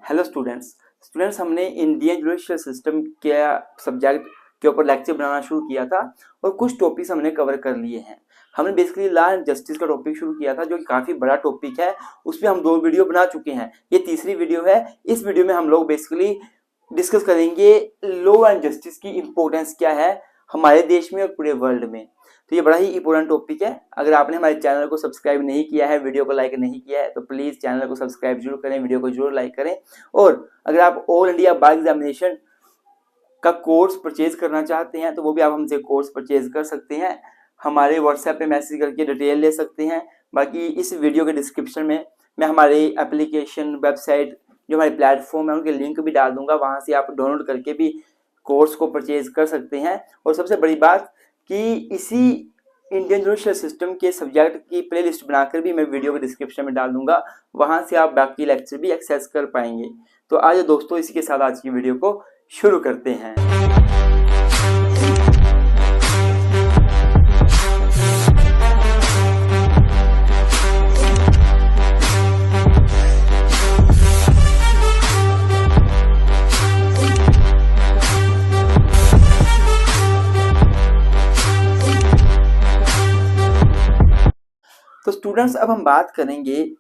Hello students हमने Indian judicial system के subject के ऊपर लेक्चर बनाना शुरू किया था और कुछ टॉपिक्स हमने कवर कर लिए हैं। हमने बेसिकली लॉ एंड जस्टिस का टॉपिक शुरू किया था जो कि काफ़ी बड़ा टॉपिक है। उसमें हम 2 वीडियो बना चुके हैं, ये तीसरी वीडियो है। इस वीडियो में हम लोग बेसिकली डिस्कस करेंगे लॉ एंड जस्टिस की इम्पोर्टेंस क्या है हमारे देश में और पूरे वर्ल्ड में। तो ये बड़ा ही इंपॉर्टेंट टॉपिक है। अगर आपने हमारे चैनल को सब्सक्राइब नहीं किया है, वीडियो को लाइक नहीं किया है, तो प्लीज़ चैनल को सब्सक्राइब जरूर करें, वीडियो को जरूर लाइक करें। और अगर आप ऑल इंडिया बार एग्जामिनेशन का कोर्स परचेज करना चाहते हैं तो वो भी आप हमसे कोर्स परचेज कर सकते हैं। हमारे व्हाट्सएप पे मैसेज करके डिटेल ले सकते हैं। बाकी इस वीडियो के डिस्क्रिप्शन में मैं हमारे एप्लीकेशन, वेबसाइट, जो हमारे प्लेटफॉर्म है उनके लिंक भी डाल दूंगा, वहाँ से आप डाउनलोड करके भी कोर्स को परचेज कर सकते हैं। और सबसे बड़ी बात कि इसी इंडियन जुडिशियल सिस्टम के सब्जेक्ट की प्लेलिस्ट बनाकर भी मैं वीडियो के डिस्क्रिप्शन में डाल दूंगा, वहाँ से आप बाकी लेक्चर भी एक्सेस कर पाएंगे। तो आज दोस्तों इसी के साथ आज की वीडियो को शुरू करते हैं। तो स्टूडेंट्स अब हम बात करेंगे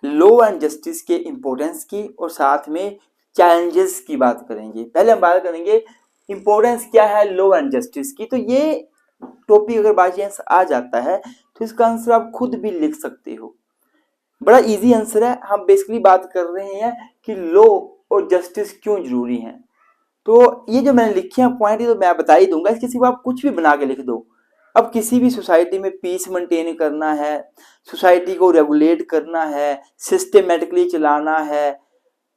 लॉ एंड जस्टिस के इम्पोर्टेंस की और साथ में चैलेंजेस की बात करेंगे। पहले हम बात करेंगे इम्पोर्टेंस क्या है लॉ एंड जस्टिस की। तो ये टॉपिक अगर बाय चांस आ जाता है तो इसका आंसर आप खुद भी लिख सकते हो। बड़ा इजी आंसर है। हम बेसिकली बात कर रहे हैं कि लॉ और जस्टिस क्यों जरूरी है। तो ये जो मैंने लिखे हैं पॉइंट, ये तो मैं बता ही दूंगा, इसके सिवा आप कुछ भी बना के लिख दो। अब किसी भी सोसाइटी में पीस मेंटेन करना है, सोसाइटी को रेगुलेट करना है, सिस्टमेटिकली चलाना है,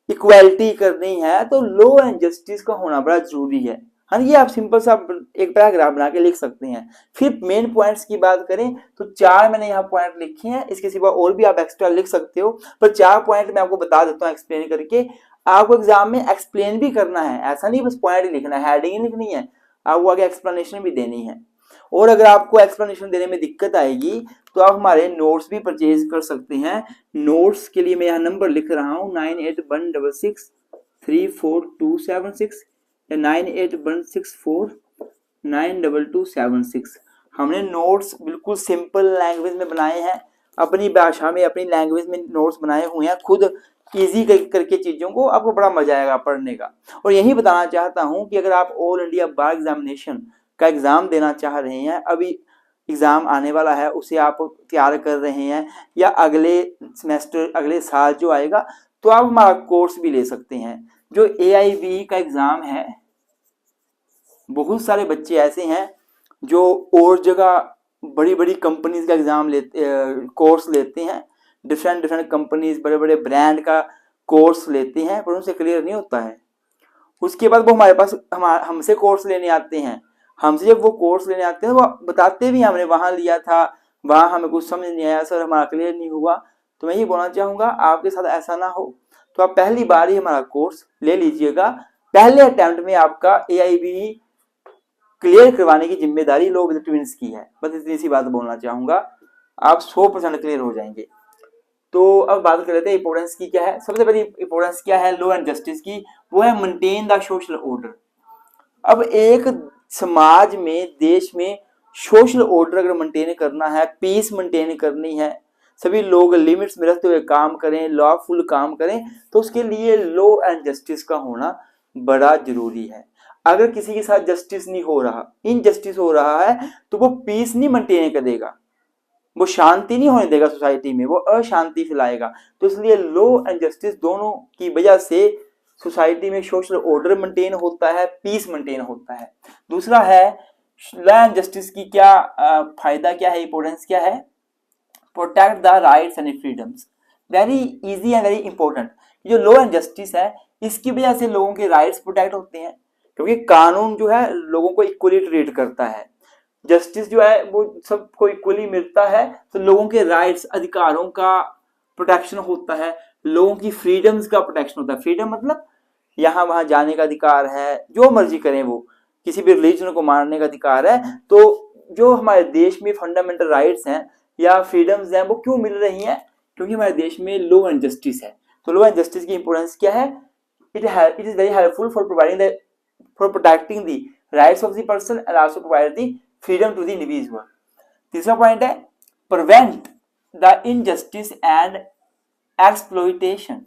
इक्वालिटी करनी है, तो लॉ एंड जस्टिस का होना बड़ा जरूरी है। हाँ, ये आप सिंपल सा एक पैराग्राफ बना के लिख सकते हैं। फिर मेन पॉइंट्स की बात करें तो 4 मैंने यहाँ पॉइंट लिखे हैं, इसके सिवा और भी आप एक्स्ट्रा लिख सकते हो, पर 4 पॉइंट मैं आपको बता देता हूँ एक्सप्लेन करके। आपको एग्जाम में एक्सप्लेन भी करना है, ऐसा नहीं बस पॉइंट ही लिखना है, हेडिंग ही लिखनी है, आपको आगे एक्सप्लेनेशन भी देनी है। और अगर आपको एक्सप्लेनेशन देने में दिक्कत आएगी तो आप हमारे नोट्स भी परचेज कर सकते हैं। नोट्स के लिए मैं यहाँ नंबर लिख रहा हूँ 9816634276 या 9816492276। हमने नोट्स बिल्कुल सिंपल लैंग्वेज में बनाए हैं, अपनी भाषा में, अपनी लैंग्वेज में नोट्स बनाए हुए हैं। खुद ईजी करके चीज़ों को, आपको बड़ा मजा आएगा पढ़ने का। और यही बताना चाहता हूँ कि अगर आप ऑल इंडिया बार एग्जामिनेशन का एग्ज़ाम देना चाह रहे हैं, अभी एग्ज़ाम आने वाला है, उसे आप तैयार कर रहे हैं, या अगले सेमेस्टर, अगले साल जो आएगा, तो आप हमारा कोर्स भी ले सकते हैं। जो AIB का एग्ज़ाम है, बहुत सारे बच्चे ऐसे हैं जो और जगह बड़ी बड़ी कंपनीज का एग्ज़ाम कोर्स लेते हैं, डिफरेंट कंपनीज, बड़े बड़े ब्रांड का कोर्स लेते हैं, पर उनसे क्लियर नहीं होता है। उसके बाद वो हमारे पास हमसे कोर्स लेने आते हैं। हमसे जब वो कोर्स लेने आते हैं वो बताते भी हमने वहाँ लिया था, वहाँ हमें कुछ समझ नहीं आया सर, हमारा क्लियर नहीं हुआ। तो मैं ये बोलना चाहूँगा आपके साथ ऐसा ना हो, तो आप पहली बार ही हमारा कोर्स ले लीजिएगा। पहले अटेम्प्ट में आपका AIB क्लियर करवाने की जिम्मेदारी लॉ विद ट्विंस की है। बस इतनी सी बात बोलना चाहूँगा, आप 100% क्लियर हो जाएंगे। तो अब बात कर लेते हैं इंपोर्टेंस की क्या है। सबसे पहले इंपोर्टेंस क्या है लॉ एंड जस्टिस की, वो है मेंटेन द सोशल ऑर्डर। अब एक समाज में, देश में सोशल ऑर्डर अगर मेंटेन करना है, पीस मेंटेन करनी है, सभी लोग लिमिट्स में रहते हुए काम करें, लॉफुल काम करें, तो उसके लिए लॉ एंड जस्टिस का होना बड़ा जरूरी है। अगर किसी के साथ जस्टिस नहीं हो रहा, इनजस्टिस हो रहा है, तो वो पीस नहीं मेंटेन करेगा, वो शांति नहीं होने देगा सोसाइटी में, वो अशांति फैलाएगा। तो इसलिए लॉ एंड जस्टिस दोनों की वजह से सोसाइटी में सोशल ऑर्डर मेंटेन होता है, पीस मेंटेन होता है। दूसरा है लॉ एंड जस्टिस की क्या फायदा क्या है, इंपॉर्टेंस क्या है, protect the rights and freedoms. Very easy and very important. जो लॉ एंड जस्टिस है, इसकी वजह से लोगों के राइट्स प्रोटेक्ट होते हैं, क्योंकि कानून जो है लोगों को इक्वली ट्रीट करता है। जस्टिस जो है वो सबको इक्वली मिलता है, तो लोगों के राइट्स, अधिकारों का प्रोटेक्शन होता है, लोगों की फ्रीडम्स का प्रोटेक्शन होता है। फ्रीडम मतलब यहाँ वहां जाने का अधिकार है, जो मर्जी करें, वो किसी भी रिलीजन को मानने का अधिकार है। तो जो हमारे देश में फंडामेंटल राइट्स हैं या फ्रीडम्स हैं, वो क्यों मिल रही हैं, क्योंकि हमारे देश में लॉ एंड जस्टिस है। तो लॉ एंड जस्टिस की इंपॉर्टेंस क्या है it is very helpful for protecting the rights of the person and also provide the freedom to the individual. तीसरा पॉइंट है prevent the injustice and exploitation.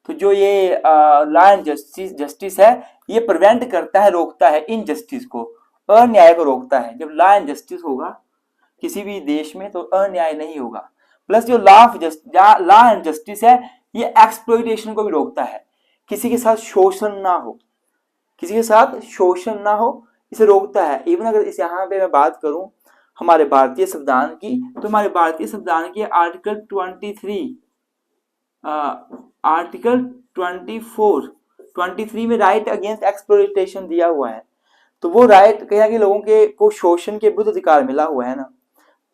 तो जो ये लॉ एंड जस्टिस है ये प्रिवेंट करता है, रोकता है इनजस्टिस को, अन्याय को रोकता है। जब लॉ एंड जस्टिस होगा किसी भी देश में तो अन्याय नहीं होगा। प्लस जो लॉ एंड जस्टिस है ये एक्सप्लॉइटेशन को भी रोकता है, किसी के साथ शोषण ना हो, किसी के साथ शोषण ना हो, इसे रोकता है। इवन अगर इस यहाँ पे मैं बात करूं हमारे भारतीय संविधान की, तो हमारे भारतीय संविधान के आर्टिकल 23 में राइट अगेंस्ट एक्सप्लॉइटेशन दिया हुआ है। तो वो राइट कहीं ना कहीं लोगों के को शोषण के विरुद्ध अधिकार मिला हुआ है ना।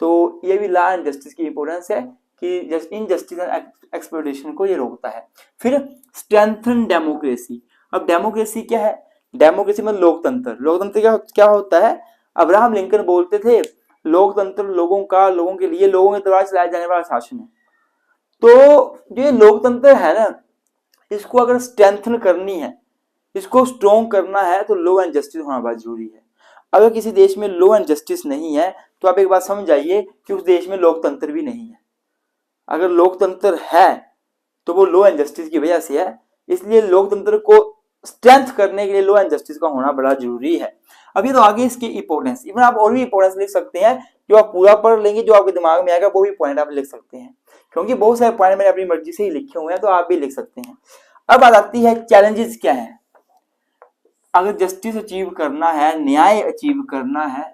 तो ये भी लॉ एंड जस्टिस की इंपॉर्टेंस है कि इनजस्टिस एंड एक्सप्लॉइटेशन को ये रोकता है। फिर स्ट्रेंथन डेमोक्रेसी। अब डेमोक्रेसी क्या है? डेमोक्रेसी में लोकतंत्र। लोकतंत्र क्या होता है? अब्राहम लिंकन बोलते थे लोकतंत्र लोगों के लिए, लोगों के द्वारा चलाया जाने वाला शासन है। तो जो ये लोकतंत्र है ना, इसको अगर स्ट्रेंथन करनी है, इसको स्ट्रॉन्ग करना है तो लॉ एंड जस्टिस होना बहुत जरूरी है। अगर किसी देश में लॉ एंड जस्टिस नहीं है तो आप एक बात समझ जाइए कि उस देश में लोकतंत्र भी नहीं है। अगर लोकतंत्र है तो वो लॉ एंड जस्टिस की वजह से है, इसलिए लोकतंत्र को स्ट्रेंथ करने के लिए लॉ एंड जस्टिस का होना बड़ा जरूरी है। अभी तो आगे इसकी इंपॉर्टेंस, इवन आप और भी इंपॉर्टेंस लिख सकते हैं, जो आप पूरा पढ़ लेंगे, जो आपके दिमाग में आएगा वो भी पॉइंट आप लिख सकते हैं, क्योंकि बहुत सारे पॉइंट मैंने अपनी मर्जी से ही लिखे हुए हैं, तो आप भी लिख सकते हैं। अब बात आती है चैलेंजेस क्या है। अगर जस्टिस अचीव करना है, न्याय अचीव करना है,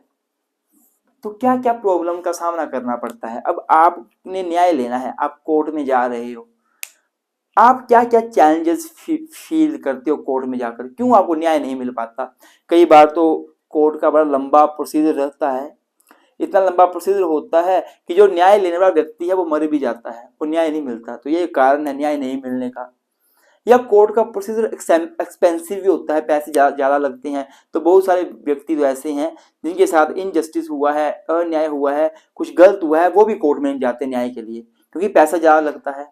तो क्या क्या प्रॉब्लम का सामना करना पड़ता है। अब आपने न्याय लेना है, आप कोर्ट में जा रहे हो, आप क्या क्या चैलेंजेस फील करते हो कोर्ट में जाकर, क्यों आपको न्याय नहीं मिल पाता। कई बार तो कोर्ट का बड़ा लंबा प्रोसीजर रहता है, इतना लंबा प्रोसीजर होता है कि जो न्याय लेने वाला व्यक्ति है वो मर भी जाता है, वो न्याय नहीं मिलता। तो ये कारण है न्याय नहीं मिलने का। या कोर्ट का प्रोसीजर एक्सपेंसिव भी होता है, पैसे ज्यादा लगते हैं। तो बहुत सारे व्यक्ति तो ऐसे हैं जिनके साथ इनजस्टिस हुआ है, अन्याय हुआ है, कुछ गलत हुआ है, वो भी कोर्ट में नहीं जाते न्याय के लिए, क्योंकि पैसा ज्यादा लगता है।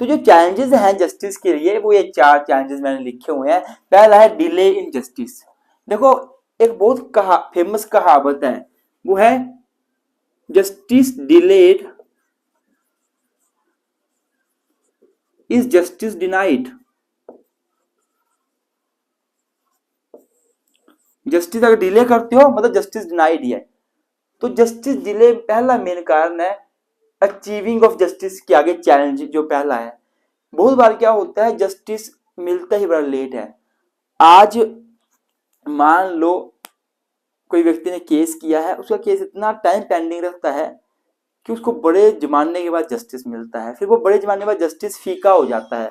तो जो चैलेंजेस हैं जस्टिस के लिए, वो ये 4 चैलेंजेस मैंने लिखे हुए हैं। पहला है डिले इन जस्टिस। देखो एक बहुत फेमस कहावत है, वो है justice delayed is justice denied. Justice अगर डिले करते हो मतलब जस्टिस डिनाइड है। तो जस्टिस डिले पहला मेन कारण है अचीविंग ऑफ जस्टिस के आगे चैलेंज जो पहला है। बहुत बार क्या होता है जस्टिस मिलता ही बड़ा लेट है। आज मान लो कोई व्यक्ति ने केस किया है, उसका केस इतना टाइम पेंडिंग रखता है कि उसको बड़े जमाने के बाद जस्टिस मिलता है, फिर वो बड़े जमाने के बाद जस्टिस फीका हो जाता है।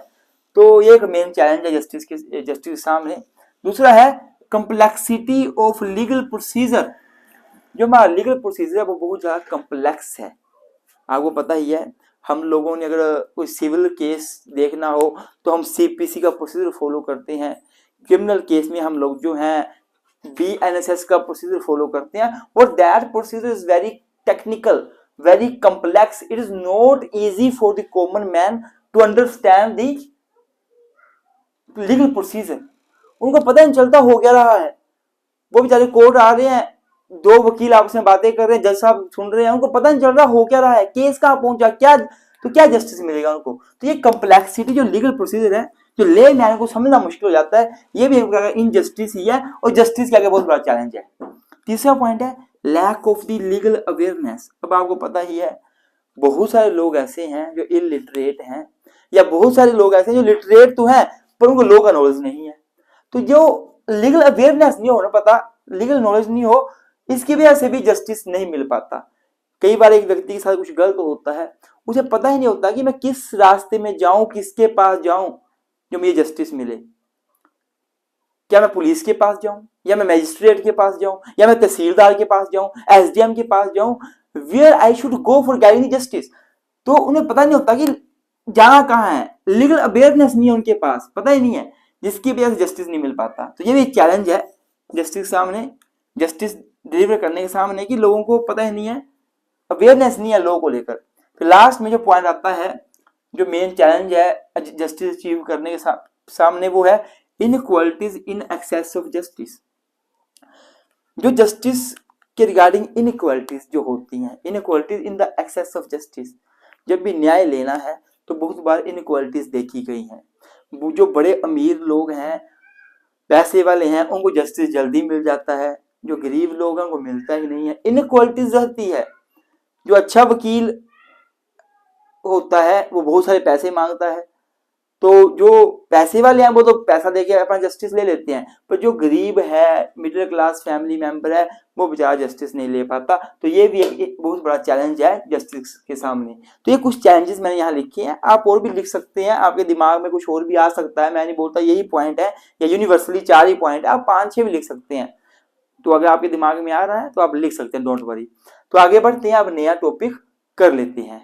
तो ये एक मेन चैलेंज है जस्टिस के सामने। दूसरा है कम्प्लेक्सिटी ऑफ लीगल प्रोसीजर। जो हमारा लीगल प्रोसीजर है वो बहुत ज्यादा कम्प्लेक्स है, आपको पता ही है। हम लोगों ने अगर कोई सिविल केस देखना हो तो हम सीपीसी का प्रोसीजर फॉलो करते हैं। क्रिमिनल केस में हम लोग जो हैं BNSS का प्रोसीजर फॉलो करते हैं, और that procedure is very technical, very complex. It is not easy for the common man to understand the legal procedure. उनको पता नहीं चलता हो क्या रहा है। वो बेचारे कोर्ट आ रहे हैं, 2 वकील आपस में बातें कर रहे हैं, जज साहब सुन रहे हैं, उनको पता नहीं चल रहा हो क्या रहा है, केस कहाँ पहुंचा, क्या जस्टिस मिलेगा उनको। तो ये कम्प्लेक्सिटी जो लीगल प्रोसीजर है, जो ले मैन को समझना मुश्किल हो जाता है, ये भी एक इनजस्टिस ही है, और जस्टिस के आगे बहुत बड़ा चैलेंज है। तीसरा पॉइंट है lack of the legal awareness. अब आपको पता ही है बहुत सारे लोग ऐसे हैं जो इलिटरेट हैं, या बहुत सारे लोग ऐसे हैं जो लिटरेट तो हैं पर उनको लॉ का नॉलेज नहीं है। तो जो लीगल अवेयरनेस नहीं हो ना, पता लीगल नॉलेज नहीं हो, इसकी वजह से भी जस्टिस नहीं मिल पाता। कई बार एक व्यक्ति के साथ कुछ गलत होता है, उसे पता ही नहीं होता कि मैं किस रास्ते में जाऊं, किसके पास जाऊं जो मुझे जस्टिस मिले। क्या मैं पुलिस के पास जाऊं, या मैं मजिस्ट्रेट के पास जाऊं, या मैं तहसीलदार के पास जाऊं, SDM के पास जाऊं, where I should go for getting justice. तो उन्हें पता नहीं होता कि जाना कहाँ है, लीगल अवेयरनेस नहीं है उनके पास, पता ही नहीं है, जिसकी वजह से जस्टिस नहीं मिल पाता। तो ये भी एक चैलेंज है जस्टिस सामने, जस्टिस डिलीवर करने के सामने, कि लोगों को पता ही नहीं है, अवेयरनेस नहीं है लॉ को लेकर। फिर लास्ट में जो पॉइंट आता है, जो मेन चैलेंज है जस्टिस अचीव करने के साथ सामने वो है inequalities in access of justice. जो जस्टिस के रिगार्डिंग इनइक्वालिटीज जो होती हैं, inequalities in the access of justice, जब भी न्याय लेना है तो बहुत बार इनइक्वालिटीज देखी गई हैं। वो जो बड़े अमीर लोग हैं, पैसे वाले हैं, उनको जस्टिस जल्दी मिल जाता है, जो गरीब लोग हैं उनको मिलता ही नहीं है। इनइक्वालिटीज रहती है। जो अच्छा वकील होता है वो बहुत सारे पैसे मांगता है, तो जो पैसे वाले हैं वो तो पैसा देके अपना जस्टिस ले लेते हैं, पर जो गरीब है, मिडिल क्लास फैमिली मेंबर है, वो बेचारा जस्टिस नहीं ले पाता। तो ये भी एक बहुत बड़ा चैलेंज है जस्टिस के सामने। तो ये कुछ चैलेंजेस मैंने यहाँ लिखे हैं, आप और भी लिख सकते हैं, आपके दिमाग में कुछ और भी आ सकता है। मैं नहीं बोलता यही पॉइंट है या यूनिवर्सली 4 ही पॉइंट है, आप 5-6 भी लिख सकते हैं। तो अगर आपके दिमाग में आ रहा है तो आप लिख सकते हैं, डोंट वरी। तो आगे बढ़ते हैं, अब नया टॉपिक कर लेते हैं।